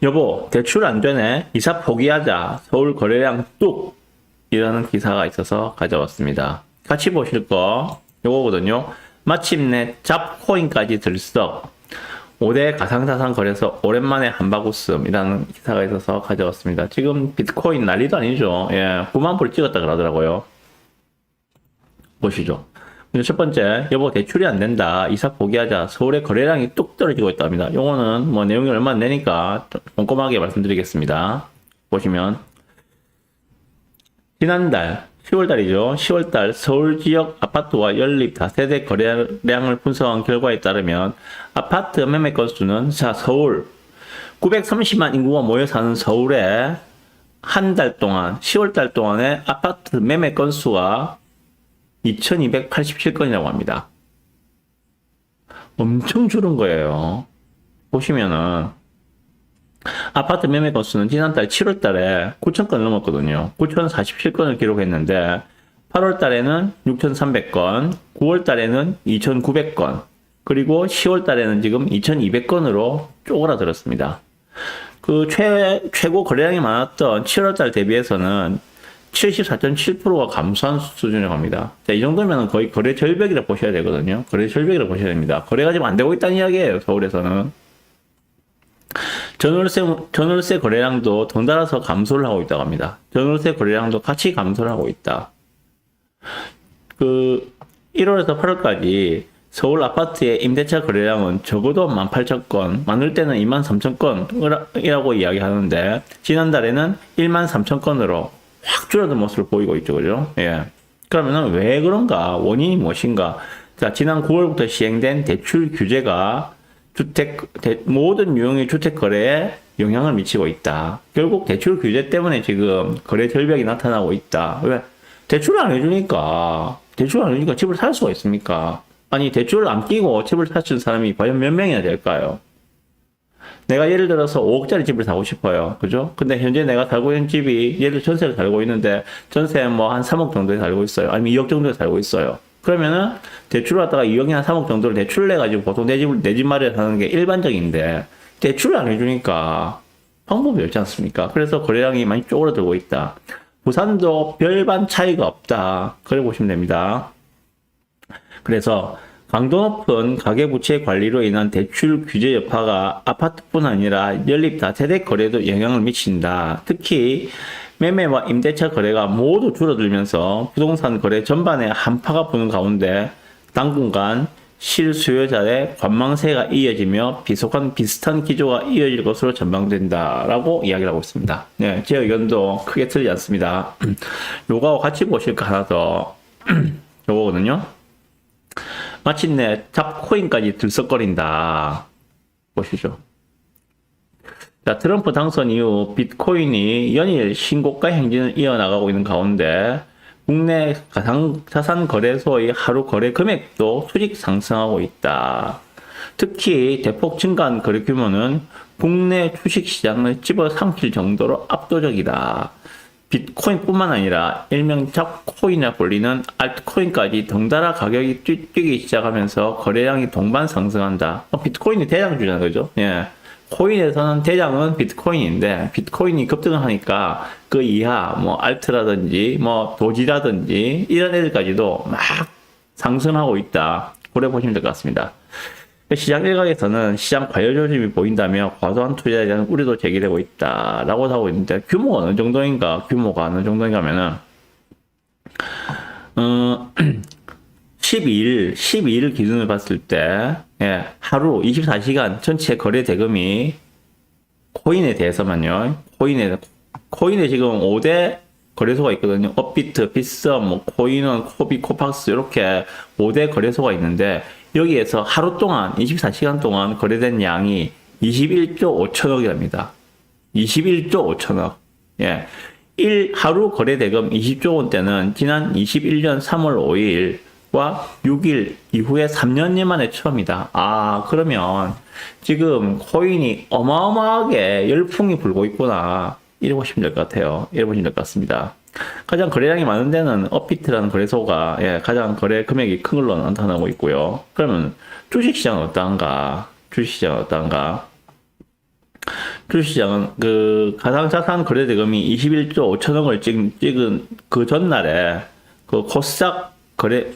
여보, 대출 안 되네. 이사 포기하자. 서울 거래량 뚝! 이라는 기사가 있어서 가져왔습니다. 같이 보실 거, 요거거든요. 마침내 잡코인까지 들썩. 5대 가상자산 거래소 오랜만에 한바구음이라는 기사가 있어서 가져왔습니다. 지금 비트코인 난리도 아니죠. 예, 9만 불 찍었다 그러더라고요. 보시죠. 첫 번째, 여보 대출이 안 된다. 이사 포기하자. 서울의 거래량이 뚝 떨어지고 있답니다. 요거는 뭐 내용이 얼마 안 되니까 꼼꼼하게 말씀드리겠습니다. 보시면 지난달 10월달이죠. 10월달 서울 지역 아파트와 연립 다세대 거래량을 분석한 결과에 따르면 아파트 매매 건수는 서울 930만 인구가 모여 사는 서울에 한 달 동안 10월달 동안의 아파트 매매 건수가 2287건이라고 합니다. 엄청 줄은 거예요. 보시면은 아파트 매매 건수는 지난달 7월달에 9,000건을 넘었거든요. 9,047건을 기록했는데 8월달에는 6,300건, 9월달에는 2,900건, 그리고 10월달에는 지금 2,200건으로 쪼그라들었습니다. 그 최고 거래량이 많았던 7월달 대비해서는 74.7%가 감소한 수준이라고 합니다. 자, 이 정도면 거의 거래 절벽이라고 보셔야 되거든요. 거래 절벽이라고 보셔야 됩니다. 거래가 지금 안 되고 있다는 이야기예요. 서울에서는. 전월세 거래량도 덩달아서 감소를 하고 있다고 합니다. 전월세 거래량도 같이 감소를 하고 있다. 1월에서 8월까지 서울 아파트의 임대차 거래량은 적어도 18,000건, 많을 때는 23,000건이라고 이야기하는데, 지난달에는 13,000건으로 확 줄어든 모습을 보이고 있죠. 그죠? 예. 그러면은 왜 그런가? 원인이 무엇인가? 자, 지난 9월부터 시행된 대출 규제가 모든 유형의 주택 거래에 영향을 미치고 있다. 결국 대출 규제 때문에 지금 거래 절벽이 나타나고 있다. 왜? 대출을 안 해주니까 집을 살 수가 있습니까? 아니, 대출을 안 끼고 집을 사는 사람이 과연 몇 명이나 될까요? 내가 예를 들어서 5억짜리 집을 사고 싶어요. 그죠? 근데 현재 내가 살고 있는 집이, 예를 들어 전세를 살고 있는데, 전세 뭐 한 3억 정도에 살고 있어요. 아니면 2억 정도에 살고 있어요. 그러면은, 대출을 갖다가 2억이나 3억 정도를 대출을 내가지고 보통 내 집 마련하는 게 일반적인데, 대출을 안 해주니까 방법이 없지 않습니까? 그래서 거래량이 많이 쪼그라들고 있다. 부산도 별반 차이가 없다. 그래 보시면 됩니다. 그래서, 강도 높은 가계부채 관리로 인한 대출 규제 여파가 아파트뿐 아니라 연립 다세대 거래에도 영향을 미친다. 특히 매매와 임대차 거래가 모두 줄어들면서 부동산 거래 전반에 한파가 부는 가운데 당분간 실수요자의 관망세가 이어지며 비슷한 기조가 이어질 것으로 전망된다라고 이야기를 하고 있습니다. 네, 제 의견도 크게 틀리지 않습니다. 요거하고 같이 보실 거 하나 더 요거거든요. 마침내 잡코인까지 들썩거린다. 보시죠. 자, 트럼프 당선 이후 비트코인이 연일 신고가 행진을 이어나가고 있는 가운데 국내 가상자산 거래소의 하루 거래 금액도 수직 상승하고 있다. 특히 대폭 증가한 거래 규모는 국내 주식시장을 집어삼킬 정도로 압도적이다. 비트코인뿐만 아니라 일명 잡코인이라 불리는 알트코인까지 덩달아 가격이 뛰기 시작하면서 거래량이 동반 상승한다. 비트코인이 대장주잖아요, 그죠? 예. 코인에서는 대장은 비트코인인데 비트코인이 급등을 하니까 그 이하 뭐 알트라든지 뭐 도지라든지 이런 애들까지도 막 상승하고 있다. 그래 보시면 될 것 같습니다. 시장 일각에서는 시장 과열 조짐이 보인다며 과도한 투자에 대한 우려도 제기되고 있다라고 하고 있는데 규모가 어느 정도인가 하면은 12일 기준으로 봤을 때 예, 하루 24시간 전체 거래 대금이 코인에 대해서만요. 코인에 지금 5대 거래소가 있거든요. 업비트, 빗썸, 뭐 코인원, 코비, 코팍스 이렇게 5대 거래소가 있는데 여기에서 하루 동안 24시간 동안 거래된 양이 21조 5천억이랍니다. 21조 5천억. 예. 하루 거래 대금 20조 원대는 지난 21년 3월 5일과 6일 이후에 3년 만에 처음이다. 그러면 지금 코인이 어마어마하게 열풍이 불고 있구나. 이래 보시면 될 것 같아요. 이래 보시면 될 것 같습니다. 가장 거래량이 많은 데는 업비트라는 거래소가 가장 거래 금액이 큰 걸로 나타나고 있고요. 그러면 주식시장은 어떠한가? 주식시장은 그 가상자산 거래대금이 21조 5천억을 찍은 그 전날에 그 코스닥 거래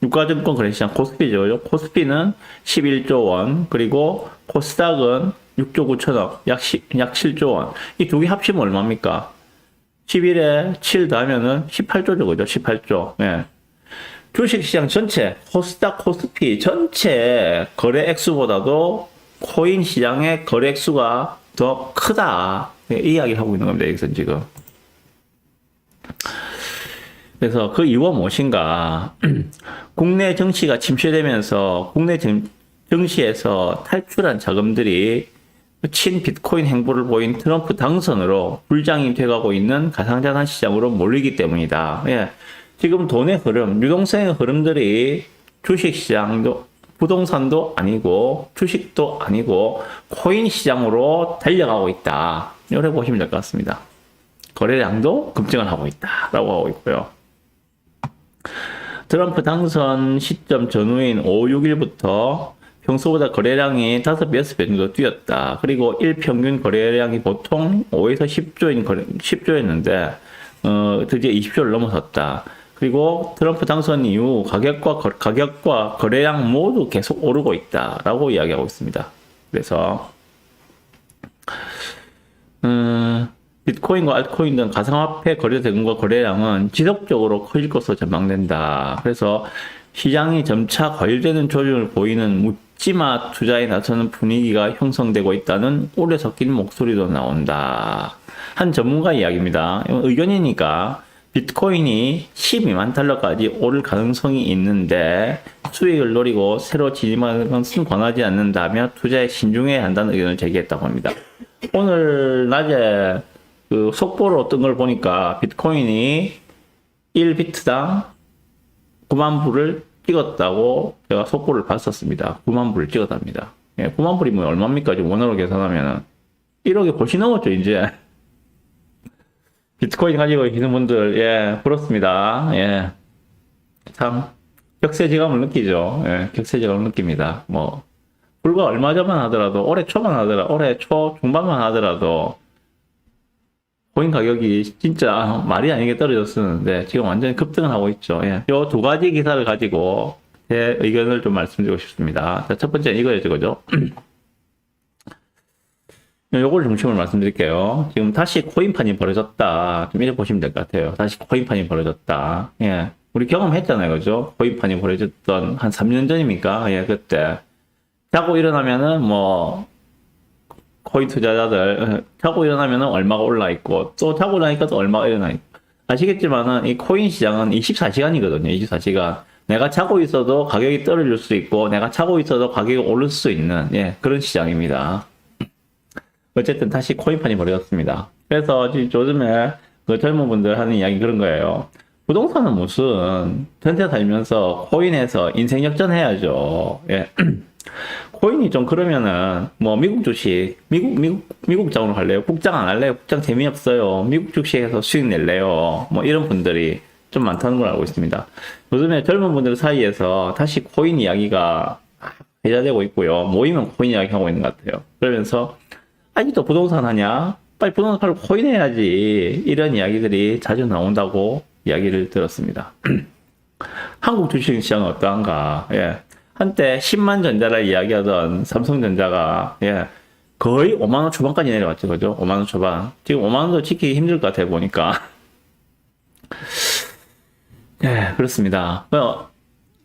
유가증권 거래시장 코스피죠. 코스피는 11조 원, 그리고 코스닥은 6조 9천억, 약 7조 원. 이 두 개 합치면 얼마입니까? 11에 7 더하면은 18조죠, 그죠? 18조. 예. 주식시장 전체, 코스닥, 코스피 전체 거래 액수보다도 코인 시장의 거래 액수가 더 크다. 이 이야기를 하고 있는 겁니다, 여기서 지금. 그래서 그 이유가 무엇인가? 국내 정치가 침체되면서 국내 정치에서 탈출한 자금들이 친 비트코인 행보를 보인 트럼프 당선으로 불장이 돼가고 있는 가상자산 시장으로 몰리기 때문이다. 예. 지금 돈의 흐름, 유동성의 흐름들이 주식시장도, 부동산도 아니고, 주식도 아니고, 코인 시장으로 달려가고 있다. 이렇게 보시면 될 것 같습니다. 거래량도 급증을 하고 있다라고 하고 있고요. 트럼프 당선 시점 전후인 5, 6일부터 평소보다 거래량이 5배, 6배 정도 뛰었다. 그리고 일평균 거래량이 보통 5에서 10조였는데, 드디어 20조를 넘어섰다. 그리고 트럼프 당선 이후 가격과 거래량 모두 계속 오르고 있다라고 이야기하고 있습니다. 그래서, 비트코인과 알트코인 등 가상화폐 거래 대금과 거래량은 지속적으로 커질 것으로 전망된다. 그래서 시장이 점차 과열되는 조짐을 보이는 묻지마 투자에 나서는 분위기가 형성되고 있다는 오래 섞인 목소리도 나온다. 한 전문가 이야기입니다. 의견이니까 비트코인이 12만 달러까지 오를 가능성이 있는데 수익을 노리고 새로 진입하는 것은 권하지 않는다며 투자에 신중해야 한다는 의견을 제기했다고 합니다. 오늘 낮에 그 속보로 뜬 걸 보니까 비트코인이 1비트당 9만 불을 찍었다고 제가 속보를 봤었습니다. 9만 불을 찍었답니다. 예, 9만 불이 뭐 얼마입니까? 지금 원화로 계산하면은 1억이 훨씬 넘었죠, 이제. 비트코인 가지고 계시는 분들, 예, 부럽습니다. 예. 참, 격세지감을 느끼죠. 예, 격세지감을 느낍니다. 뭐, 불과 얼마 전만 하더라도, 올해 초 중반만 하더라도, 코인 가격이 진짜 말이 아니게 떨어졌었는데, 지금 완전히 급등을 하고 있죠. 예. 요 두 가지 기사를 가지고 제 의견을 좀 말씀드리고 싶습니다. 자, 첫 번째는 이거예요, 그죠? 요걸 중심으로 말씀드릴게요. 지금 다시 코인판이 벌어졌다. 좀 이렇게 보시면 될 것 같아요. 다시 코인판이 벌어졌다. 예. 우리 경험했잖아요. 그죠? 코인판이 벌어졌던 한 3년 전입니까? 예, 그때. 자고 일어나면은 뭐, 코인 투자자들, 자고 일어나면은 얼마가 올라 있고, 또 자고 나니까 또 얼마가 일어나 있고. 아시겠지만은 이 코인 시장은 24시간이거든요. 24시간. 내가 자고 있어도 가격이 떨어질 수 있고, 내가 자고 있어도 가격이 오를 수 있는, 예, 그런 시장입니다. 어쨌든 다시 코인판이 벌어졌습니다. 그래서 요즘에 그 젊은 분들 하는 이야기 그런 거예요. 부동산은 무슨 전세 살면서 코인에서 인생 역전해야죠. 예. 코인이 좀 그러면은 뭐 미국 주식, 미국장으로 할래요? 국장 안 할래요? 국장 재미없어요. 미국 주식에서 수익 낼래요? 뭐 이런 분들이 좀 많다는 걸 알고 있습니다. 요즘에 젊은 분들 사이에서 다시 코인 이야기가 회자되고 있고요. 모이면 코인 이야기 하고 있는 것 같아요. 그러면서 아직도 부동산 하냐? 빨리 부동산 팔고 코인 해야지. 이런 이야기들이 자주 나온다고 이야기를 들었습니다. 한국 주식시장은 어떠한가? 예. 한때 10만 전자를 이야기하던 삼성전자가, 예. 거의 5만원 초반까지 내려왔죠. 그죠? 5만원 초반. 지금 5만원도 지키기 힘들 것 같아, 보니까. 예, 그렇습니다.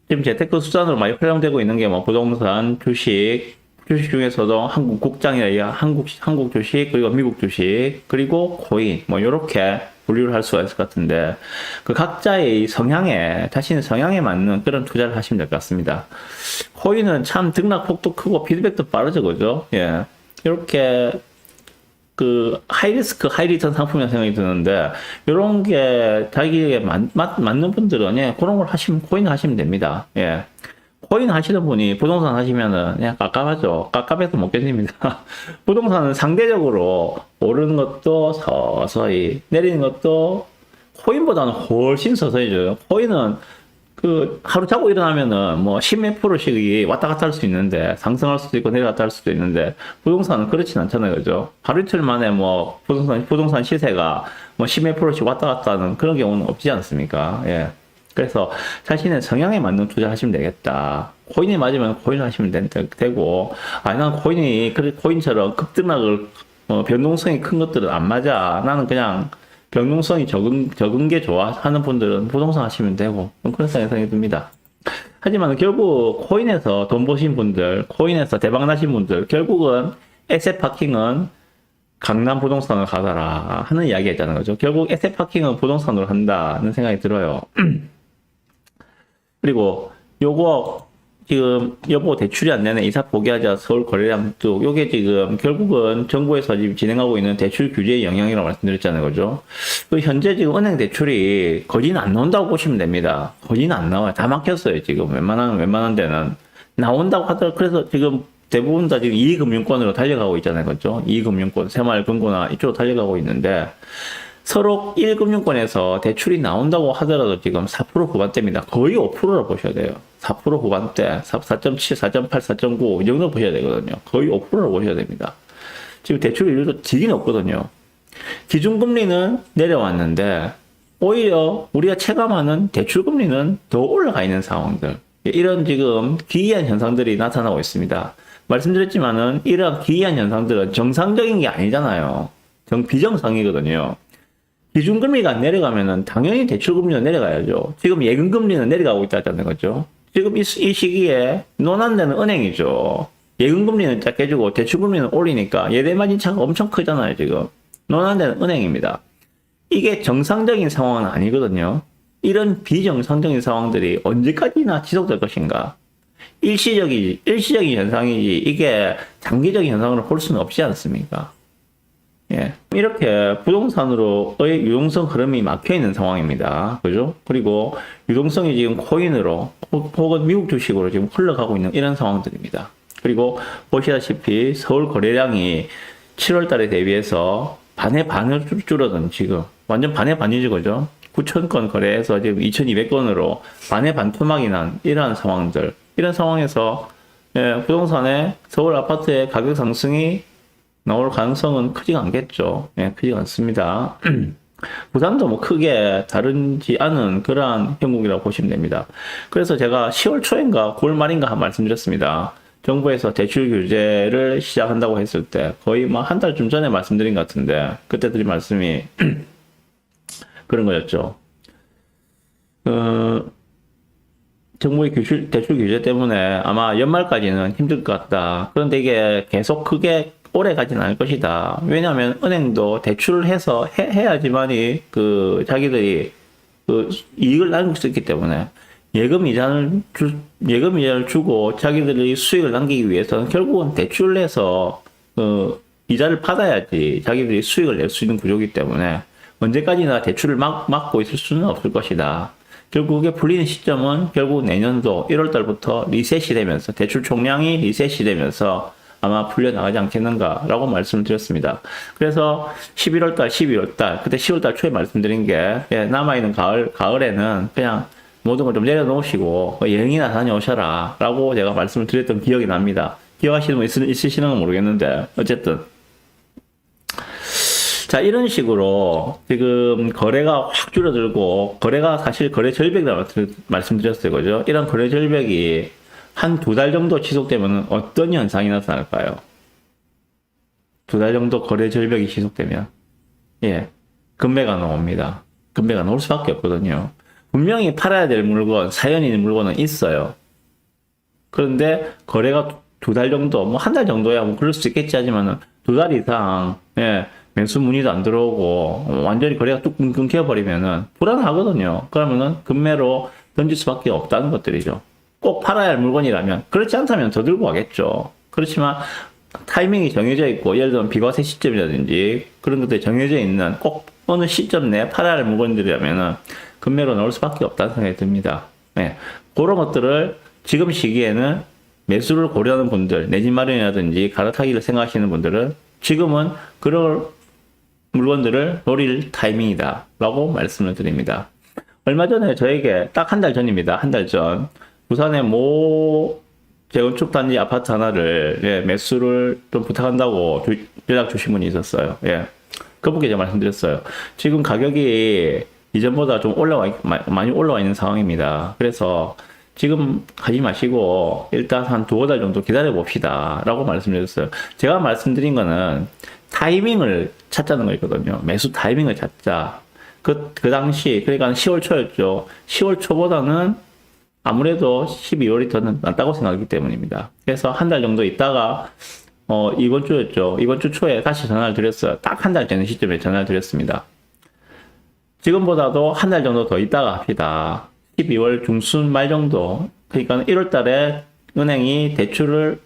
지금 재테크 수단으로 많이 활용되고 있는 게 뭐 부동산, 주식 중에서도 한국 국장이라 한국 주식, 그리고 미국 주식, 그리고 코인, 뭐, 요렇게 분류를 할 수가 있을 것 같은데, 그 각자의 자신의 성향에 맞는 그런 투자를 하시면 될 것 같습니다. 코인은 참 등락폭도 크고 피드백도 빠르죠, 그죠? 예. 이렇게, 그, 하이리스크, 하이리턴 상품이라는 생각이 드는데, 요런 게 자기에게 맞는 분들은, 예, 그런 걸 코인 하시면 됩니다. 예. 코인 하시는 분이 부동산 하시면은 그냥 깝깝하죠. 깝깝해서 못 견딥니다. 부동산은 상대적으로 오르는 것도 서서히, 내리는 것도 코인보다는 훨씬 서서히 줘요. 코인은 그 하루 자고 일어나면은 뭐 10몇 프로씩이 왔다 갔다 할 수 있는데 상승할 수도 있고 내려갔다 할 수도 있는데 부동산은 그렇진 않잖아요. 그죠? 하루 이틀 만에 뭐 부동산 시세가 뭐 10몇 프로씩 왔다 갔다 하는 그런 경우는 없지 않습니까? 예. 그래서 자신의 성향에 맞는 투자 하시면 되겠다. 코인이 맞으면 코인 하시면 되고, 아니, 난 코인이, 그래, 코인처럼 급등락을, 변동성이 큰 것들은 안 맞아. 나는 그냥 변동성이 적은 게 좋아 하는 분들은 부동산 하시면 되고, 그런 생각이 듭니다. 하지만 결국 코인에서 돈 버신 분들, 코인에서 대박 나신 분들, 결국은 에셋 파킹은 강남 부동산을 가더라 하는 이야기 했잖아요. 그죠? 결국 에셋 파킹은 부동산으로 한다는 생각이 들어요. 그리고 요거 지금 여보 대출이 안 되네 이사 포기하자 서울 거래량 쪽 요게 지금 결국은 정부에서 지금 진행하고 있는 대출 규제의 영향이라고 말씀드렸잖아요. 그죠? 그 현재 지금 은행 대출이 거진 안 나온다고 보시면 됩니다. 거진 안 나와요. 다 막혔어요. 지금 웬만한 데는 나온다고 하더라도 그래서 지금 대부분 다 지금 이금융권으로 달려가고 있잖아요. 그죠? 이금융권, 새마을금고나 이쪽으로 달려가고 있는데 서로 1금융권에서 대출이 나온다고 하더라도 지금 4% 후반대입니다. 거의 5%라 보셔야 돼요. 4% 후반대, 4.7, 4.8, 4.9 이 정도 보셔야 되거든요. 거의 5%라 보셔야 됩니다. 지금 대출률도 되게 높거든요. 기준금리는 내려왔는데 오히려 우리가 체감하는 대출금리는 더 올라가 있는 상황들. 이런 지금 기이한 현상들이 나타나고 있습니다. 말씀드렸지만은 이런 기이한 현상들은 정상적인 게 아니잖아요. 비정상이거든요. 기준금리가 내려가면은 당연히 대출금리는 내려가야죠. 지금 예금금리는 내려가고 있다는 거죠. 지금 이 시기에 논한데는 은행이죠. 예금금리는 작게 주고 대출금리는 올리니까 예대마진 차가 엄청 크잖아요. 지금 논한데는 은행입니다. 이게 정상적인 상황은 아니거든요. 이런 비정상적인 상황들이 언제까지나 지속될 것인가? 일시적인 현상이지 이게 장기적인 현상으로 볼 수는 없지 않습니까? 예. 이렇게 부동산으로의 유동성 흐름이 막혀있는 상황입니다. 그죠? 그리고 유동성이 지금 코인으로 혹은 미국 주식으로 지금 흘러가고 있는 이런 상황들입니다. 그리고 보시다시피 서울 거래량이 7월 달에 대비해서 반의 반을 줄어든 지금 완전 반의 반이죠. 그죠? 9,000건 거래해서 지금 2,200건으로 반의 반 토막이 난 이러한 상황들. 이런 상황에서 예, 부동산의 서울 아파트의 가격 상승이 나올 가능성은 크지가 않겠죠. 예, 크지가 않습니다. 부산도 뭐 크게 다르지 않은 그러한 형국이라고 보시면 됩니다. 그래서 제가 10월 초인가 9월 말인가 한 말씀드렸습니다. 정부에서 대출 규제를 시작한다고 했을 때 거의 뭐 한 달쯤 전에 말씀드린 것 같은데 그때 드린 말씀이 그런 거였죠. 정부의 대출 규제 때문에 아마 연말까지는 힘들 것 같다. 그런데 이게 계속 크게 오래 가진 않을 것이다. 왜냐하면 은행도 대출을 해서 해야지만이 자기들이 이익을 남길 수 있기 때문에 예금 이자를 주고 자기들이 수익을 남기기 위해서는 결국은 대출을 해서 이자를 받아야지 자기들이 수익을 낼 수 있는 구조이기 때문에 언제까지나 대출을 막고 있을 수는 없을 것이다. 결국에 풀리는 시점은 결국 내년도 1월 달부터 리셋이 되면서 대출 총량이 리셋이 되면서 아마 풀려나가지 않겠는가라고 말씀을 드렸습니다. 그래서 11월 달, 12월 달, 그때 10월 달 초에 말씀드린 게 남아있는 가을에는 그냥 모든 걸 좀 내려놓으시고 여행이나 다녀오셔라 라고 제가 말씀을 드렸던 기억이 납니다. 기억하시는 분 있으시는 모르겠는데 어쨌든 자, 이런 식으로 지금 거래가 확 줄어들고 거래가 사실 거래 절벽이라고 말씀드렸어요. 그죠? 이런 거래 절벽이 한 2달 정도 지속되면 어떤 현상이 나타날까요? 2달 정도 거래 절벽이 지속되면 예, 금매가 나옵니다. 금매가 나올 수밖에 없거든요. 분명히 팔아야 될 물건, 사연이 있는 물건은 있어요. 그런데 거래가 2달 정도, 뭐 한 달 정도야 뭐 그럴 수 있겠지 하지만은 2달 이상 예, 매수 문의도 안 들어오고 완전히 거래가 뚝 끊겨버리면은 불안하거든요. 그러면은 금매로 던질 수밖에 없다는 것들이죠. 꼭 팔아야 할 물건이라면 그렇지 않다면 더 들고 가겠죠. 그렇지만 타이밍이 정해져 있고 예를 들면 비과세 시점이라든지 그런 것들이 정해져 있는 꼭 어느 시점 내에 팔아야 할 물건들이라면은 금매로 나올 수밖에 없다는 생각이 듭니다. 네. 그런 것들을 지금 시기에는 매수를 고려하는 분들, 내 집 마련이라든지 갈아타기를 생각하시는 분들은 지금은 그런 물건들을 노릴 타이밍이다 라고 말씀을 드립니다. 얼마 전에 저에게 딱 한 달 전입니다. 한 달 전. 부산의 모 재건축 단지 아파트 하나를 예, 매수를 좀 부탁한다고 연락 주신 분이 있었어요. 예. 그분께 제가 말씀드렸어요. 지금 가격이 이전보다 좀 많이 올라와 있는 상황입니다. 그래서 지금 하지 마시고 일단 한 두어 달 정도 기다려 봅시다. 라고 말씀드렸어요. 제가 말씀드린 거는 타이밍을 찾자는 거였거든요. 매수 타이밍을 찾자. 그 당시, 그러니까 10월 초였죠. 10월 초보다는 아무래도 12월이 더 낫다고 생각하기 때문입니다. 그래서 한 달 정도 있다가, 이번 주였죠. 이번 주 초에 다시 전화를 드렸어요. 딱 한 달 되는 시점에 전화를 드렸습니다. 지금보다도 한 달 정도 더 있다가 합시다. 12월 중순 말 정도. 그러니까 1월 달에 은행이 대출을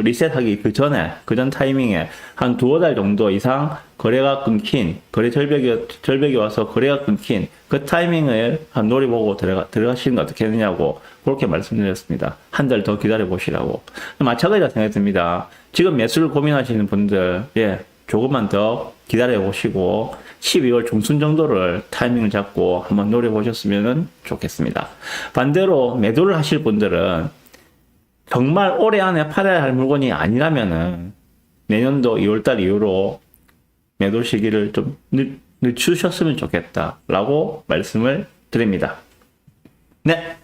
리셋하기 그 전 타이밍에 한 두어 달 정도 이상 거래가 끊긴, 거래 절벽이 와서 거래가 끊긴 그 타이밍을 한 노려보고 들어가시는 거 어떻게 되냐고 그렇게 말씀드렸습니다. 한 달 더 기다려 보시라고. 마찬가지라 생각이 듭니다. 지금 매수를 고민하시는 분들, 예, 조금만 더 기다려 보시고 12월 중순 정도를 타이밍을 잡고 한번 노려보셨으면 좋겠습니다. 반대로 매도를 하실 분들은 정말 올해 안에 팔아야 할 물건이 아니라면은 내년도 2월달 이후로 매도 시기를 좀 늦추셨으면 좋겠다라고 말씀을 드립니다. 네.